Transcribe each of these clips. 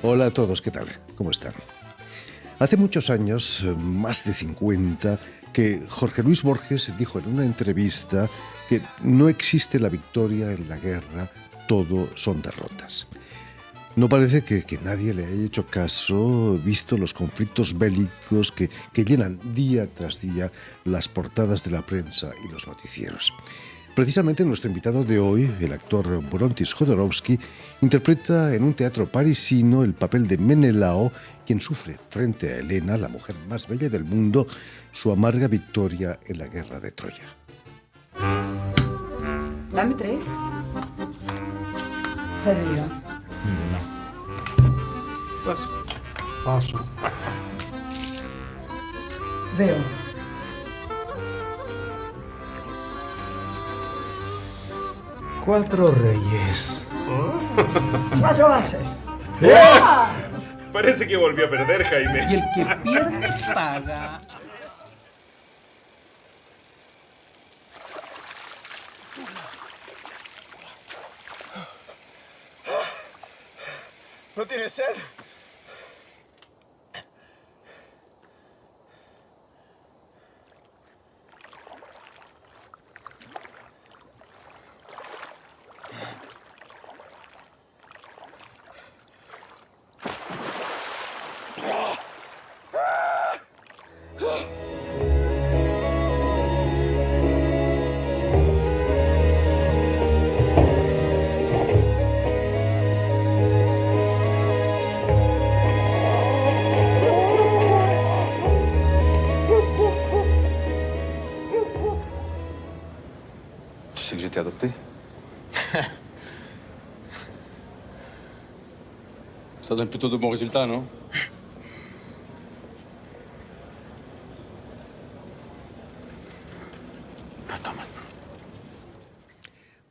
Hola a todos, ¿qué tal? ¿Cómo están? Hace muchos años, más de 50, que Jorge Luis Borges dijo en una entrevista que no existe la victoria en la guerra, todo son derrotas. No parece que nadie le haya hecho caso, visto los conflictos bélicos que llenan día tras día las portadas de la prensa y los noticieros. Precisamente nuestro invitado de hoy, el actor Brontis Jodorowsky, interpreta en un teatro parisino el papel de Menelao, quien sufre frente a Helena, la mujer más bella del mundo, su amarga victoria en la guerra de Troya. Dame 3. Servido. Paso. Veo. Cuatro reyes. 4 bases. Parece que volvió a perder, Jaime. Y el que pierde paga. ¿No tienes sed? Tu sais que j'ai été adopté? Ça donne plutôt de bons résultats, non?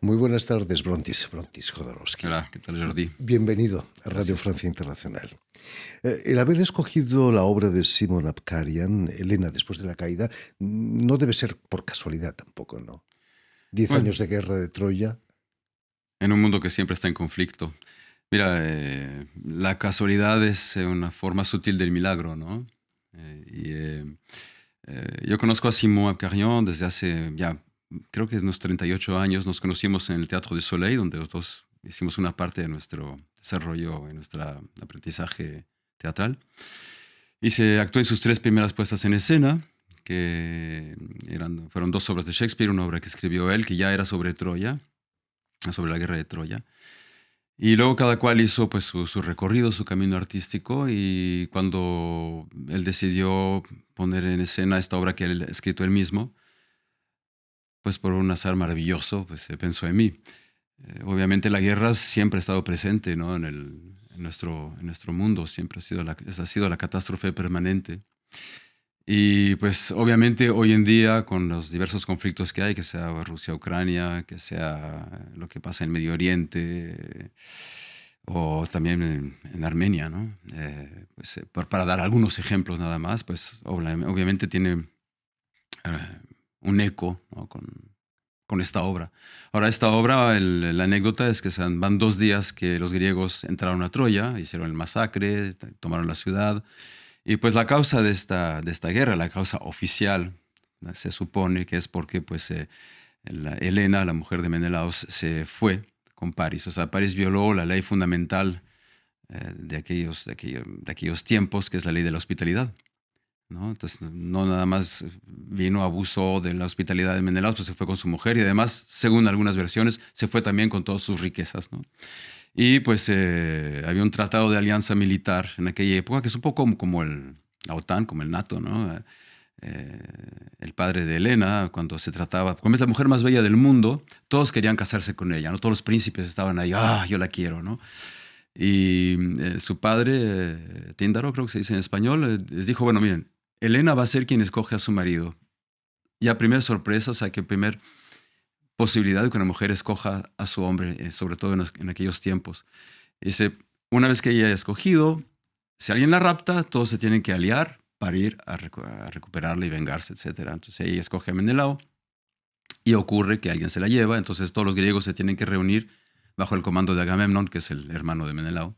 Muy buenas tardes, Brontis Jodorowsky. Hola, ¿qué tal, Jordi? Bienvenido a Radio Francia Internacional. El haber escogido la obra de Simon Abkarian, Helena después de la caída, no debe ser por casualidad tampoco, ¿no? 10 Bueno. años de guerra de Troya. En un mundo que siempre está en conflicto. Mira, la casualidad es una forma sutil del milagro, ¿no? Yo conozco a Simon Abkarian desde hace ya, creo que unos 38 años. Nos conocimos en el Teatro du Soleil, donde los dos hicimos una parte de nuestro desarrollo, en nuestro aprendizaje teatral. Y se actuó en sus 3 primeras puestas en escena, que fueron 2 obras de Shakespeare, una obra que escribió él, que ya era sobre Troya, sobre la guerra de Troya. Y luego cada cual hizo pues su recorrido, su camino artístico, y cuando él decidió poner en escena esta obra que él ha escrito él mismo, pues por un azar maravilloso, pues pensó en mí. Obviamente la guerra siempre ha estado presente, ¿no? en nuestro mundo, siempre ha sido la catástrofe permanente. Y pues obviamente hoy en día, con los diversos conflictos que hay, que sea Rusia-Ucrania, que sea lo que pasa en Medio Oriente, o también en Armenia, ¿no? Para dar algunos ejemplos nada más, pues obviamente tiene un eco, ¿no? con esta obra. Ahora, esta obra, la anécdota es que van 2 días que los griegos entraron a Troya, hicieron el masacre, tomaron la ciudad. Y pues la causa de esta guerra, la causa oficial, se supone que es porque pues, Helena, la mujer de Menelao, se fue con París. O sea, París violó la ley fundamental de aquellos tiempos, que es la ley de la hospitalidad, ¿no? Entonces, no nada más vino, abusó de la hospitalidad de Menelao, pues se fue con su mujer, y además, según algunas versiones, se fue también con todas sus riquezas, ¿no? Y pues había un tratado de alianza militar en aquella época, que es un poco como la OTAN, como el NATO, ¿no? El padre de Helena, cuando se trataba, como es la mujer más bella del mundo, todos querían casarse con ella, ¿no? Todos los príncipes estaban ahí, yo la quiero, ¿no? Y su padre, Tíndaro, creo que se dice en español, les dijo, bueno, miren, Helena va a ser quien escoge a su marido. Y a primera sorpresa, o sea, que primer posibilidad de que una mujer escoja a su hombre, sobre todo en aquellos tiempos. Dice, una vez que ella haya escogido, si alguien la rapta, todos se tienen que aliar para ir a recuperarla y vengarse, etc. Entonces ella escoge a Menelao y ocurre que alguien se la lleva, entonces todos los griegos se tienen que reunir bajo el comando de Agamemnón, que es el hermano de Menelao,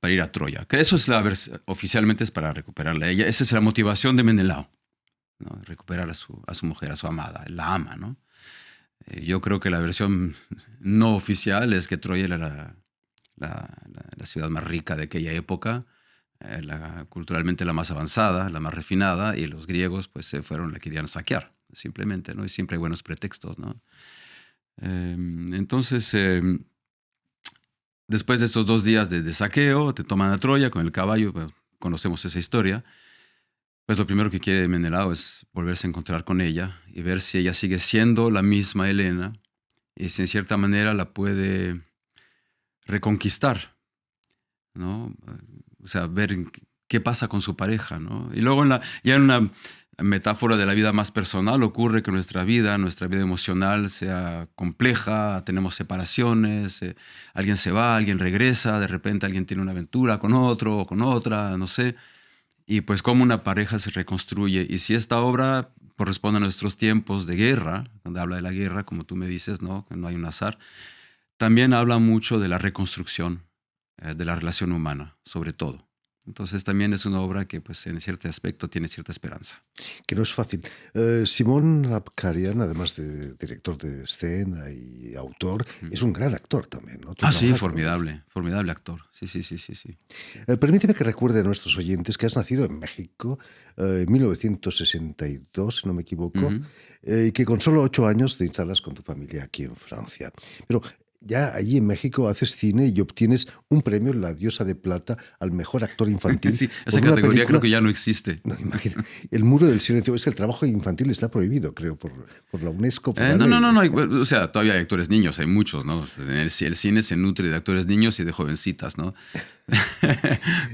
para ir a Troya. Que eso es oficialmente es para recuperarla a ella. Esa es la motivación de Menelao, ¿no? Recuperar a su mujer, a su amada. La ama, ¿no? Yo creo que la versión no oficial es que Troya era la ciudad más rica de aquella época, culturalmente la más avanzada, la más refinada, y los griegos pues se fueron, la querían saquear, simplemente, ¿no? Y siempre hay buenos pretextos, ¿no? Entonces, después de estos 2 días de saqueo, te toman a Troya con el caballo, pues, conocemos esa historia. Pues lo primero que quiere Menelao es volverse a encontrar con ella y ver si ella sigue siendo la misma Helena y si en cierta manera la puede reconquistar, ¿no? O sea, ver qué pasa con su pareja, ¿no? Y luego ya en una metáfora de la vida más personal ocurre que nuestra vida emocional sea compleja, tenemos separaciones, alguien se va, alguien regresa, de repente alguien tiene una aventura con otro o con otra, no sé. Y pues cómo una pareja se reconstruye. Y si esta obra corresponde a nuestros tiempos de guerra, donde habla de la guerra, como tú me dices, ¿no? Que no hay un azar, también habla mucho de la reconstrucción de la relación humana, sobre todo. Entonces también es una obra que pues en cierto aspecto tiene cierta esperanza. Que no es fácil. Simón Abkarian, además de director de escena y autor, es un gran actor también, ¿no? Sí, formidable actor. Sí. Permíteme que recuerde a nuestros oyentes que has nacido en México en 1962, si no me equivoco, y que con solo 8 años te instalas con tu familia aquí en Francia. Pero ya allí en México haces cine y obtienes un premio, la Diosa de Plata, al mejor actor infantil. Sí, esa categoría creo que ya no existe. No, imagina, el Muro del Silencio. Es que el trabajo infantil está prohibido, creo, por la UNESCO. No. O sea, todavía hay actores niños, hay muchos, ¿no? El cine se nutre de actores niños y de jovencitas, ¿no?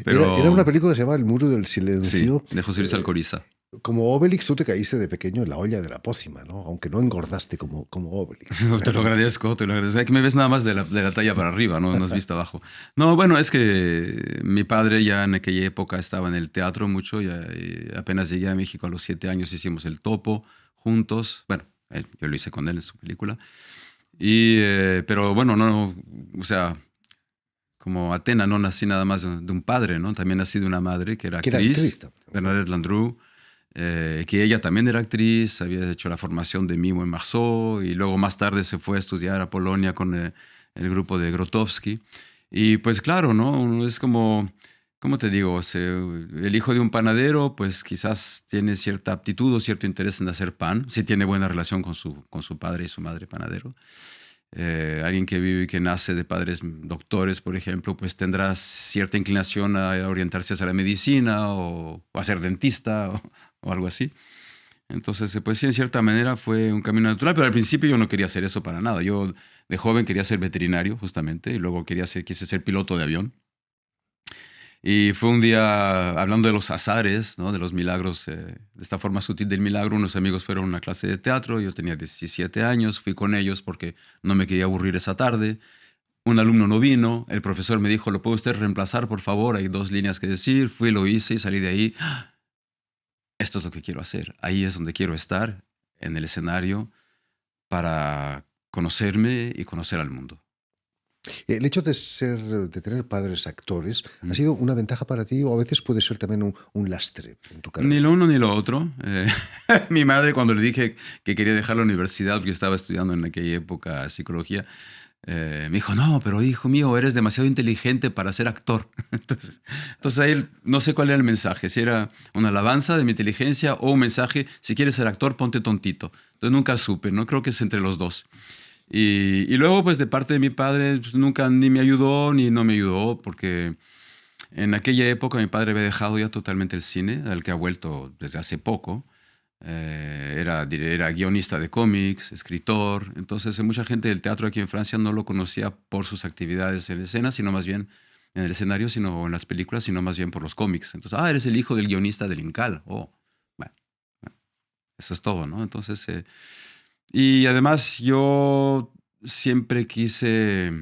Pero era una película que se llama El Muro del Silencio. Sí, de José Luis Alcoriza. Como Obelix, tú te caíste de pequeño en la olla de la pócima, ¿no? Aunque no engordaste como Obelix. Te lo agradezco. Es que me ves nada más de la talla para arriba, ¿no? No has visto abajo. No, bueno, es que mi padre ya en aquella época estaba en el teatro mucho. Y apenas llegué a México a los 7 años hicimos El Topo juntos. Bueno, yo lo hice con él en su película. Pero bueno, no, o sea, como Atena no nací nada más de un padre, ¿no? También nací de una madre que era actriz, Bernadette Landru. Que ella también era actriz, había hecho la formación de mimo en Marceau y luego más tarde se fue a estudiar a Polonia con el grupo de Grotowski. Y pues claro, ¿no? Uno es como, ¿cómo te digo? El hijo de un panadero pues quizás tiene cierta aptitud o cierto interés en hacer pan, si tiene buena relación con su padre y su madre panadero. Alguien que nace de padres doctores, por ejemplo, pues tendrá cierta inclinación a orientarse hacia la medicina o a ser dentista o algo así. Entonces, pues sí, en cierta manera fue un camino natural, pero al principio yo no quería hacer eso para nada. Yo de joven quería ser veterinario, justamente, y luego quise ser piloto de avión. Y fue un día, hablando de los azares, ¿no? De los milagros, de esta forma sutil del milagro, unos amigos fueron a una clase de teatro, yo tenía 17 años, fui con ellos porque no me quería aburrir esa tarde. Un alumno no vino, el profesor me dijo, ¿lo puede usted reemplazar, por favor? Hay 2 líneas que decir. Fui, lo hice y salí de ahí. Esto es lo que quiero hacer, ahí es donde quiero estar, en el escenario, para conocerme y conocer al mundo. El hecho de tener padres actores, ¿ha sido una ventaja para ti o a veces puede ser también un lastre en tu carrera? Ni lo uno ni lo otro. Mi madre, cuando le dije que quería dejar la universidad porque estaba estudiando en aquella época psicología, me dijo, no, pero hijo mío, eres demasiado inteligente para ser actor. Entonces ahí no sé cuál era el mensaje, si era una alabanza de mi inteligencia o un mensaje, si quieres ser actor, ponte tontito. Entonces nunca supe, no creo que es entre los dos. Y luego, pues de parte de mi padre, pues, nunca ni me ayudó ni no me ayudó, porque en aquella época mi padre había dejado ya totalmente el cine, al que ha vuelto desde hace poco. Era guionista de cómics, escritor. Entonces, mucha gente del teatro aquí en Francia no lo conocía por sus actividades en escena, sino más bien en el escenario, sino en las películas, sino más bien por los cómics. Entonces, eres el hijo del guionista del Incal. Bueno, eso es todo, ¿no? Entonces... Y además yo siempre quise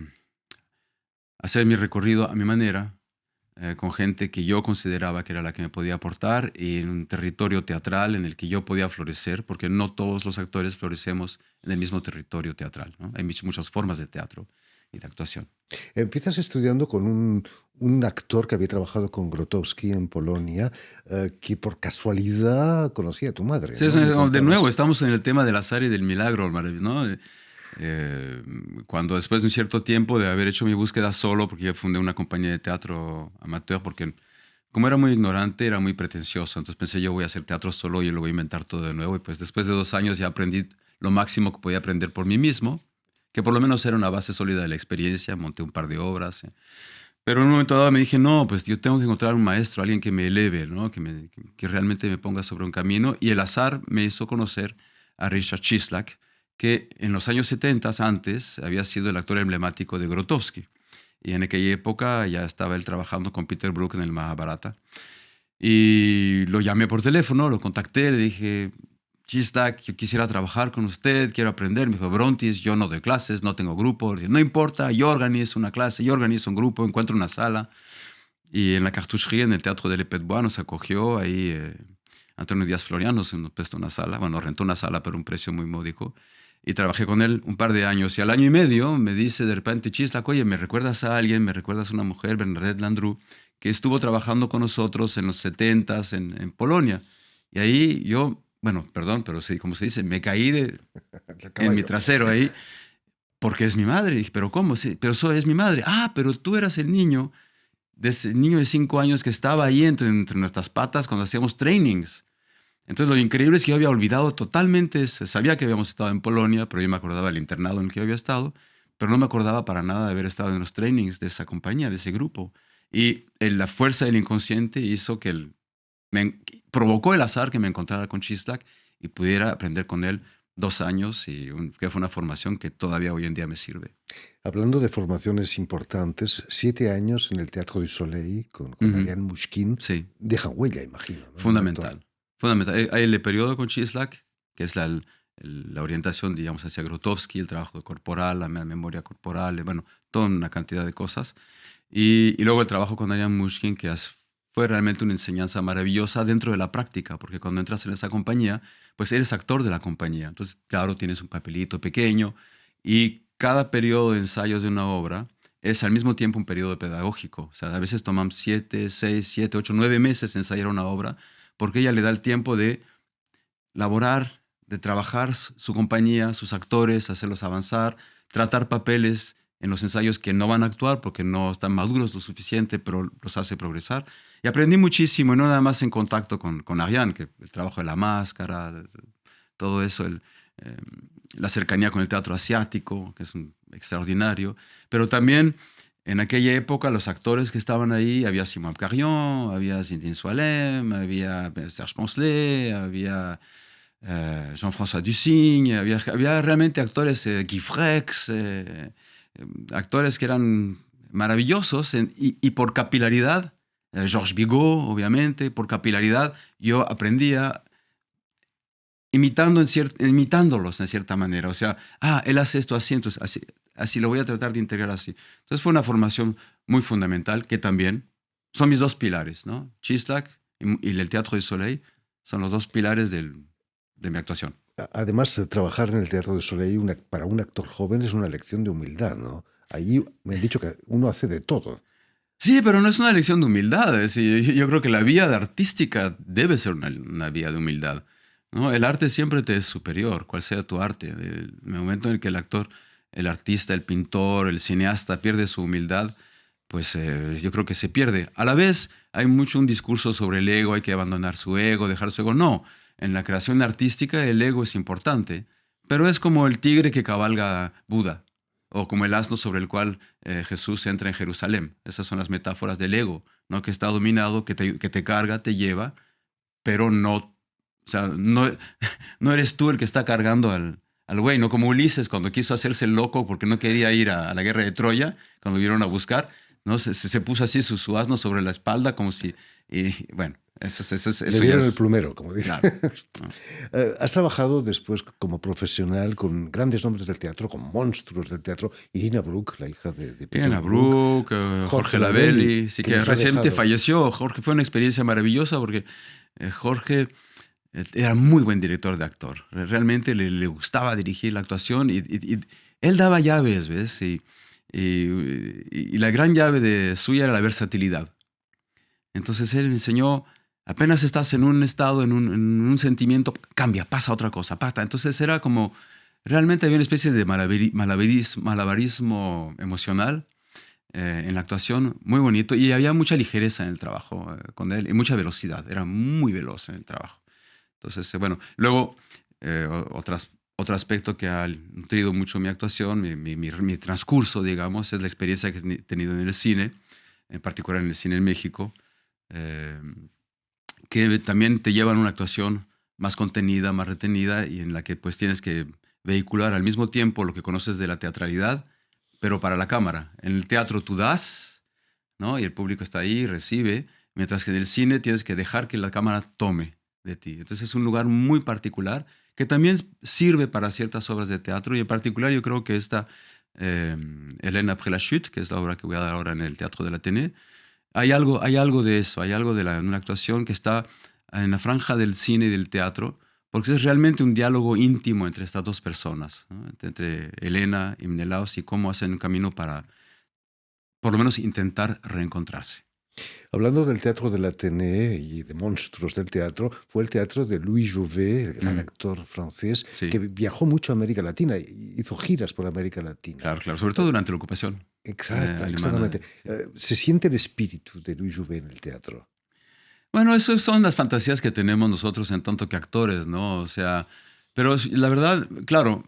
hacer mi recorrido a mi manera, con gente que yo consideraba que era la que me podía aportar y en un territorio teatral en el que yo podía florecer, porque no todos los actores florecemos en el mismo territorio teatral, ¿no? Hay muchas formas de teatro y de actuación. Empiezas estudiando con un actor que había trabajado con Grotowski en Polonia, que por casualidad conocía a tu madre. Sí, ¿no? Me de contabas. nuevo, estamos en el tema del azar y del milagro, ¿no? Cuando después de un cierto tiempo de haber hecho mi búsqueda solo, porque yo fundé una compañía de teatro amateur, porque como era muy ignorante, era muy pretencioso, entonces pensé yo voy a hacer teatro solo y lo voy a inventar todo de nuevo, y pues después de 2 años ya aprendí lo máximo que podía aprender por mí mismo, que por lo menos era una base sólida de la experiencia, monté un par de obras, pero en un momento dado me dije, no, pues yo tengo que encontrar un maestro, alguien que me eleve, ¿no? Que realmente me ponga sobre un camino, y el azar me hizo conocer a Richard Chislak, que en los años 70, antes, había sido el actor emblemático de Grotowski. Y en aquella época ya estaba él trabajando con Peter Brook en el Mahabharata. Y lo llamé por teléfono, lo contacté, le dije, Chislak, yo quisiera trabajar con usted, quiero aprender. Me dijo, Brontis, yo no doy clases, no tengo grupo. Le dije, no importa, yo organizo una clase, yo organizo un grupo, encuentro una sala. Y en la Cartoucherie, en el Teatro de l'Epette-Bois, nos acogió ahí Antonio Díaz Florian, nos prestó una sala, bueno, rentó una sala por un precio muy módico. Y trabajé con él un par de años. Y al año y medio me dice de repente, Chislak, oye, ¿me recuerdas a alguien? ¿Me recuerdas a una mujer, Bernadette Landru, que estuvo trabajando con nosotros en los 70s en Polonia? Y ahí yo, bueno, perdón, pero sí, como se dice, me caí en mi trasero ahí, porque es mi madre. Y dije, ¿pero cómo? Sí, pero eso es mi madre. Ah, pero tú eras el niño, de ese niño de 5 años que estaba ahí entre nuestras patas cuando hacíamos trainings. Entonces lo increíble es que yo había olvidado totalmente, sabía que habíamos estado en Polonia, pero yo me acordaba del internado en el que yo había estado, pero no me acordaba para nada de haber estado en los trainings de esa compañía, de ese grupo. Y la fuerza del inconsciente hizo que provocó el azar que me encontrara con Chislak y pudiera aprender con él 2 años, y que fue una formación que todavía hoy en día me sirve. Hablando de formaciones importantes, 7 años en el Teatro du Soleil con Ariane Mushkin, Sí. dejan huella, imagino, ¿no? Fundamental. Fundamental. Hay el periodo con Chislak, que es la orientación, digamos, hacia Grotowski, el trabajo corporal, la memoria corporal, bueno, toda una cantidad de cosas. Y luego el trabajo con Ariane Mushkin, que fue realmente una enseñanza maravillosa dentro de la práctica, porque cuando entras en esa compañía, pues eres actor de la compañía. Entonces, claro, tienes un papelito pequeño, y cada periodo de ensayos de una obra es al mismo tiempo un periodo pedagógico. O sea, a veces toman 7, 6, 7, 8, 9 meses ensayar una obra, porque ella le da el tiempo de laborar, de trabajar su compañía, sus actores, hacerlos avanzar, tratar papeles en los ensayos que no van a actuar porque no están maduros lo suficiente, pero los hace progresar. Y aprendí muchísimo, y no nada más en contacto con Ariane, que el trabajo de la máscara, todo eso, la cercanía con el teatro asiático, que es extraordinario, pero también en aquella época los actores que estaban ahí, había Simon Abkarian, había Zinedine Soilem, había Serge Poncelet, había Jean-François Dussigne, había realmente actores, Guy Frex, actores que eran maravillosos, y por capilaridad, Georges Bigot, obviamente, por capilaridad, yo aprendía imitándolos en cierta manera. O sea, él hace esto así, entonces así lo voy a tratar de integrar así. Entonces fue una formación muy fundamental, que también son mis 2 pilares, ¿no? Chislak y el Teatro du Soleil son los 2 pilares de mi actuación. Además, trabajar en el Teatro du Soleil para un actor joven es una lección de humildad, ¿no? Allí me han dicho que uno hace de todo. Sí, pero no es una lección de humildad. Yo creo que la vía artística debe ser una vía de humildad, ¿no? El arte siempre te es superior, cual sea tu arte. El momento en el que el actor, el artista, el pintor, el cineasta pierde su humildad, pues yo creo que se pierde. A la vez hay mucho un discurso sobre el ego, hay que abandonar su ego, dejar su ego. No, en la creación artística el ego es importante, pero es como el tigre que cabalga Buda, o como el asno sobre el cual Jesús entra en Jerusalén. Esas son las metáforas del ego, ¿no? Que está dominado, que te carga, te lleva, pero no, o sea, no eres tú el que está cargando al güey, ¿no? Como Ulises cuando quiso hacerse loco porque no quería ir a la guerra de Troya, cuando vinieron a buscar, ¿no? Se puso así su asno sobre la espalda como si... bueno, eso Le dieron el plumero, como dicen. Claro. Has trabajado después como profesional con grandes nombres del teatro, con monstruos del teatro. Irina Brook, la hija de Peter Irina Brook, Jorge Lavelli, sí, que recientemente falleció. Jorge fue una experiencia maravillosa porque Jorge era muy buen director de actor. Realmente le gustaba dirigir la actuación, y él daba llaves, ¿ves? Y Y la gran llave de suya era la versatilidad. Entonces él me enseñó, apenas estás en un estado, en un sentimiento, cambia, pasa otra cosa, pasa. Entonces era como, realmente había una especie de malabarismo emocional en la actuación, muy bonito. Y había mucha ligereza en el trabajo con él y mucha velocidad, era muy veloz en el trabajo. Entonces, bueno, luego otro aspecto que ha nutrido mucho mi actuación, mi transcurso, digamos, es la experiencia que he tenido en el cine, en particular en el cine en México, que también te llevan a una actuación más contenida, más retenida, y en la que pues tienes que vehicular al mismo tiempo lo que conoces de la teatralidad, pero para la cámara. En el teatro tú das, ¿no? Y el público está ahí, recibe, mientras que en el cine tienes que dejar que la cámara tome de ti. Entonces es un lugar muy particular que también sirve para ciertas obras de teatro, y en particular yo creo que esta Hélène après la chute, que es la obra que voy a dar ahora en el Teatro del Athénée, hay algo de eso, hay algo de una actuación que está en la franja del cine y del teatro, porque es realmente un diálogo íntimo entre estas dos personas, ¿no? Entre Elena y Menelaos, y cómo hacen un camino para, por lo menos, intentar reencontrarse. Hablando del Teatro del Athénée y de monstruos del teatro, fue el teatro de Louis Jouvet, el gran actor francés, Sí. que viajó mucho a América Latina, hizo giras por América Latina. Claro, sobre todo durante la ocupación. Exacto, alemana. exactamente. Se siente el espíritu de Louis Jouvet en el teatro. Bueno, eso son las fantasías que tenemos nosotros en tanto que actores, ¿no? O sea, pero la verdad, claro,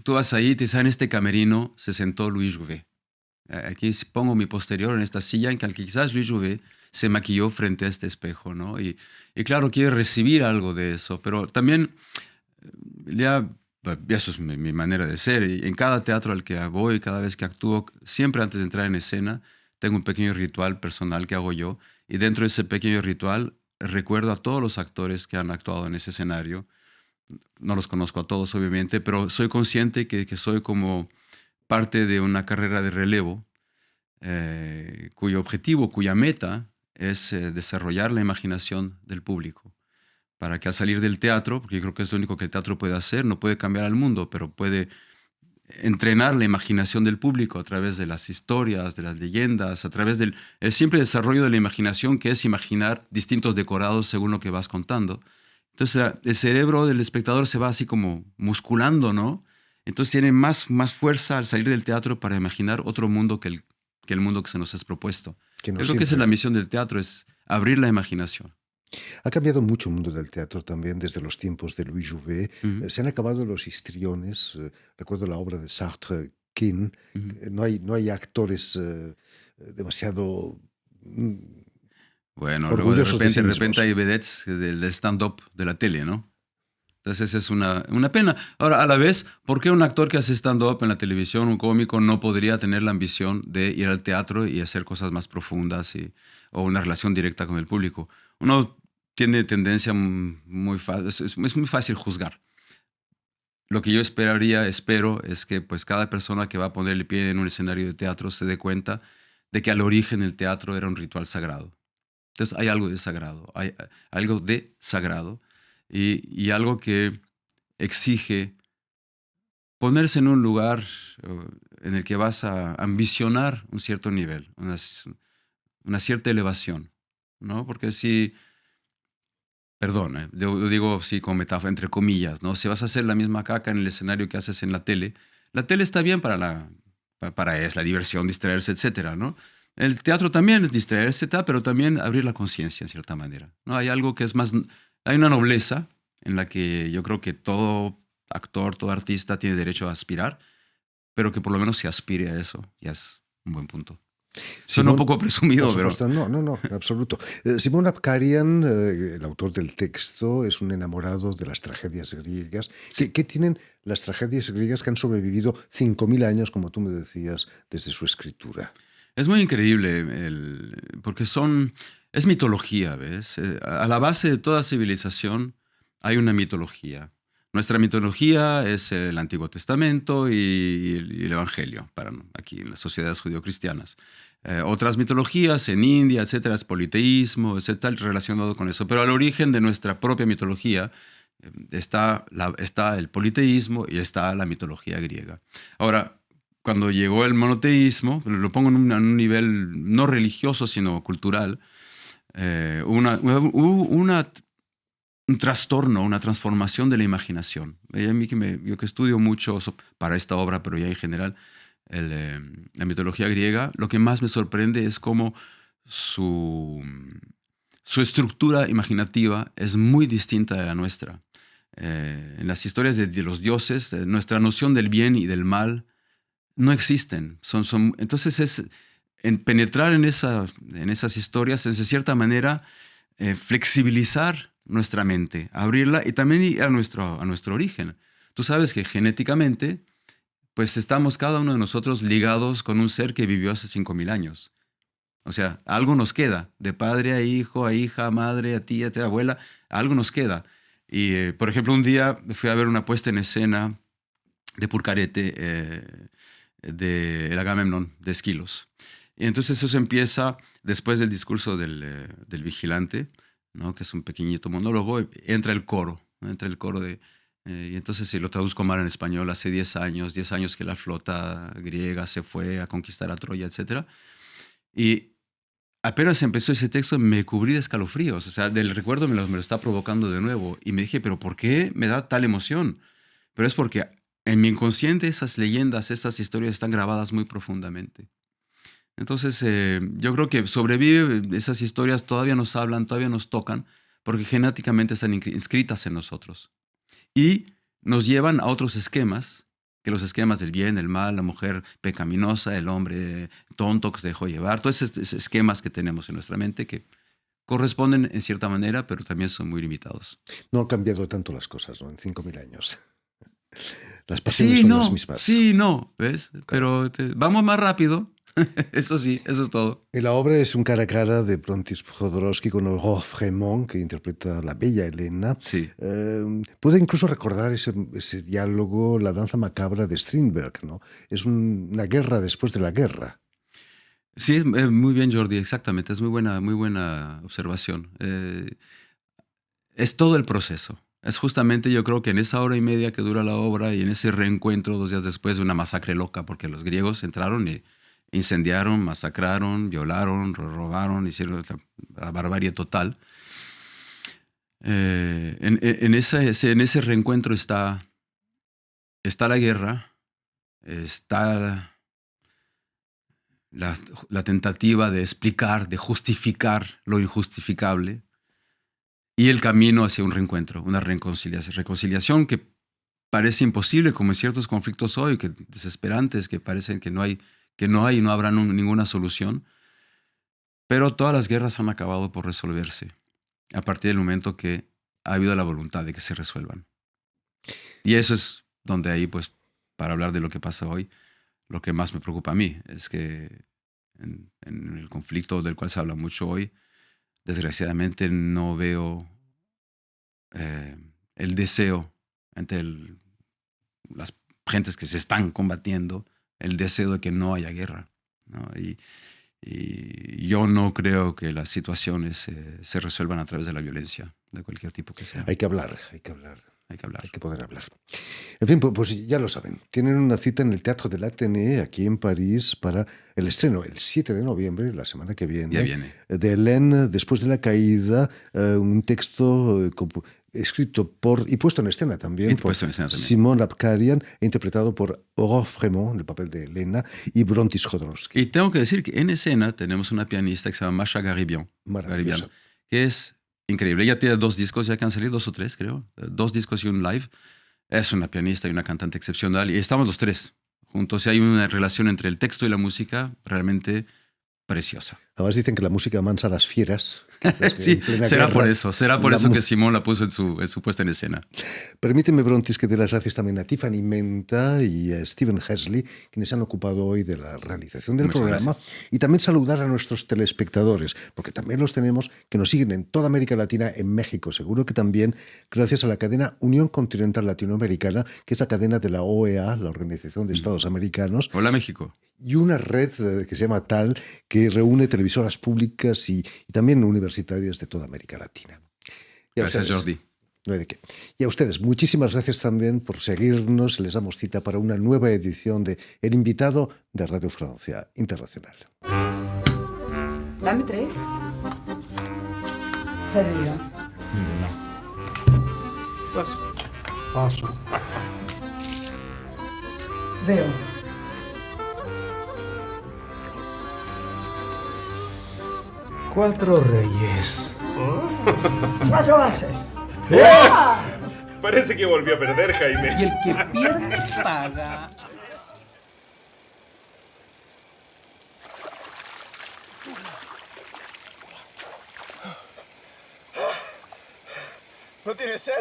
tú vas ahí, te dicen, en este camerino se sentó Louis Jouvet. Aquí pongo mi posterior en esta silla en que quizás Louis Jouvet se maquilló frente a este espejo, ¿no? Y claro, quiere recibir algo de eso, pero también eso es mi manera de ser. Y en cada teatro al que voy, cada vez que actúo, siempre antes de entrar en escena, tengo un pequeño ritual personal que hago yo, y dentro de ese pequeño ritual recuerdo a todos los actores que han actuado en ese escenario. No los conozco a todos, obviamente, pero soy consciente que soy como parte de una carrera de relevo, cuyo objetivo, cuya meta es desarrollar la imaginación del público, para que al salir del teatro, porque yo creo que es lo único que el teatro puede hacer, no puede cambiar al mundo, pero puede entrenar la imaginación del público a través de las historias, de las leyendas, a través del simple desarrollo de la imaginación, que es imaginar distintos decorados según lo que vas contando. Entonces el cerebro del espectador se va así como musculando, ¿no? Entonces tiene más fuerza al salir del teatro para imaginar otro mundo que el mundo que se nos es propuesto. Yo creo que esa es la misión del teatro, es abrir la imaginación. Ha cambiado mucho el mundo del teatro también desde los tiempos de Louis Jouvet. Se han acabado los histriones. Recuerdo la obra de Sartre, King. No hay actores demasiado bueno, luego de repente hay vedettes del stand-up de la tele, ¿no? Entonces es una pena. Ahora, a la vez, ¿por qué un actor que hace stand-up en la televisión, un cómico, no podría tener la ambición de ir al teatro y hacer cosas más profundas o una relación directa con el público? Uno tiene tendencia muy fácil, es muy fácil juzgar. Lo que yo espero, es que pues cada persona que va a poner el pie en un escenario de teatro se dé cuenta de que al origen el teatro era un ritual sagrado. Entonces hay algo de sagrado, hay algo de sagrado y algo que exige ponerse en un lugar en el que vas a ambicionar un cierto nivel, una cierta elevación, ¿no? Porque si, perdón, yo digo así como metáfora, entre comillas, ¿no? Si vas a hacer la misma caca en el escenario que haces en la tele está bien para la diversión, distraerse, etcétera, ¿no? El teatro también es distraerse, pero también abrir la conciencia en cierta manera, ¿no? Hay algo que es más, hay una nobleza en la que yo creo que todo actor, todo artista tiene derecho a aspirar, pero que por lo menos se aspire a eso, ya es un buen punto. Suena un poco presumido, pero... No, en absoluto. Simón Apkarian, el autor del texto, es un enamorado de las tragedias griegas. Sí. ¿Qué tienen las tragedias griegas que han sobrevivido 5.000 años, como tú me decías, desde su escritura? Es muy increíble, porque es mitología, ¿ves? A la base de toda civilización hay una mitología. Nuestra mitología es el Antiguo Testamento y el Evangelio, para aquí en las sociedades judio-cristianas. Otras mitologías en India, etcétera, es politeísmo, etcétera, relacionado con eso. Pero al origen de nuestra propia mitología está el politeísmo y está la mitología griega. Ahora, cuando llegó el monoteísmo, lo pongo en un nivel no religioso, sino cultural, hubo un trastorno, una transformación de la imaginación. Y a mí yo que estudio mucho para esta obra, pero ya en general, la mitología griega, lo que más me sorprende es cómo su estructura imaginativa es muy distinta de la nuestra. En las historias de los dioses, nuestra noción del bien y del mal no existen. Entonces penetrar en esas historias es de cierta manera flexibilizar nuestra mente, abrirla y también ir a nuestro origen. Tú sabes que genéticamente pues estamos cada uno de nosotros ligados con un ser que vivió hace 5,000 años. O sea, algo nos queda, de padre a hijo, a hija, a madre, a tía, a abuela, algo nos queda. Y, por ejemplo, un día fui a ver una puesta en escena de Purcarete, de El Agamemnón, de Esquilos. Y entonces eso empieza después del discurso del vigilante, ¿no? Que es un pequeñito monólogo, entra el coro, ¿no? Entra el coro y entonces si lo traduzco mal en español, hace 10 años que la flota griega se fue a conquistar a Troya, etc. Y apenas empezó ese texto me cubrí de escalofríos, o sea, del recuerdo me lo está provocando de nuevo. Y me dije, ¿pero por qué me da tal emoción? Pero es porque en mi inconsciente esas leyendas, esas historias están grabadas muy profundamente. Entonces, yo creo que sobrevive, esas historias todavía nos hablan, todavía nos tocan, porque genéticamente están inscritas en nosotros. Y nos llevan a otros esquemas, que los esquemas del bien, el mal, la mujer pecaminosa, el hombre tonto que se dejó llevar, todos esos esquemas que tenemos en nuestra mente que corresponden en cierta manera, pero también son muy limitados. No han cambiado tanto las cosas, ¿no? En 5,000 años. Las pasiones son las mismas. Sí, no, ¿ves? Claro. Pero vamos más rápido. Eso sí, eso es todo. Y la obra es un cara a cara de Brontis Jodorowsky con Aurore Fremont, que interpreta a la bella Helena. Sí. Puede incluso recordar ese diálogo, la danza macabra de Strindberg, ¿no? Es una guerra después de la guerra. Sí, muy bien, Jordi, exactamente. Es muy buena observación. Es todo el proceso. Es justamente, yo creo que en esa hora y media que dura la obra y en ese reencuentro 2 días después de una masacre loca, porque los griegos entraron y incendiaron, masacraron, violaron, robaron, hicieron la barbarie total. En ese reencuentro está la guerra, está la tentativa de explicar, de justificar lo injustificable y el camino hacia un reencuentro, una reconciliación que parece imposible, como en ciertos conflictos hoy, que desesperantes, que parecen que no hay y no habrá ninguna solución. Pero todas las guerras han acabado por resolverse a partir del momento que ha habido la voluntad de que se resuelvan. Y eso es donde ahí, pues, para hablar de lo que pasa hoy, lo que más me preocupa a mí es que en el conflicto del cual se habla mucho hoy, desgraciadamente no veo el deseo entre las gentes que se están combatiendo, el deseo de que no haya guerra, ¿no? Y yo no creo que las situaciones se resuelvan a través de la violencia, de cualquier tipo que sea. Hay que hablar. Hay que poder hablar. En fin, pues ya lo saben. Tienen una cita en el Teatro del Athénée, aquí en París, para el estreno el 7 de noviembre, la semana que viene. Ya viene. De Hélène, después de la caída, un texto escrito y puesto en escena también por Simone Abkarian e interpretado por Aurore Fremont, en el papel de Helena, y Brontis Jodorowsky. Y tengo que decir que en escena tenemos una pianista que se llama Masha Garibian, que es increíble. Ella tiene 2 discos, ya que han salido 2 o 3, creo. 2 discos y un live. Es una pianista y una cantante excepcional. Y estamos los 3 juntos. Y hay una relación entre el texto y la música realmente preciosa. Además dicen que la música mansa a las fieras. Sí, será por eso que Simón la puso en su puesta en escena. Permíteme, Brontis, que dé las gracias también a Tiffany Menta y a Steven Hersley, quienes han ocupado hoy de la realización del programa. Gracias. Y también saludar a nuestros telespectadores, porque también los tenemos que nos siguen en toda América Latina, en México, seguro que también, gracias a la cadena Unión Continental Latinoamericana, que es la cadena de la OEA, la Organización de Estados Americanos. Hola, México. Y una red que se llama TAL, que reúne televisoras públicas y también universitarias de toda América Latina. Gracias, Jordi. No hay de qué. Y a ustedes, muchísimas gracias también por seguirnos. Les damos cita para una nueva edición de El Invitado de Radio Francia Internacional. Dame 3. Servido. Paso. Veo. Cuatro reyes. 4 ases. Parece que volvió a perder, Jaime. Y el que pierde paga. ¿No tienes sed?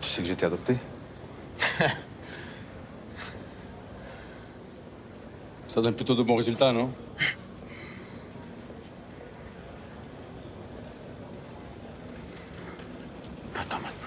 Tu sais que j'ai été adopté? Ça donne plutôt de bons résultats, non? Attends maintenant.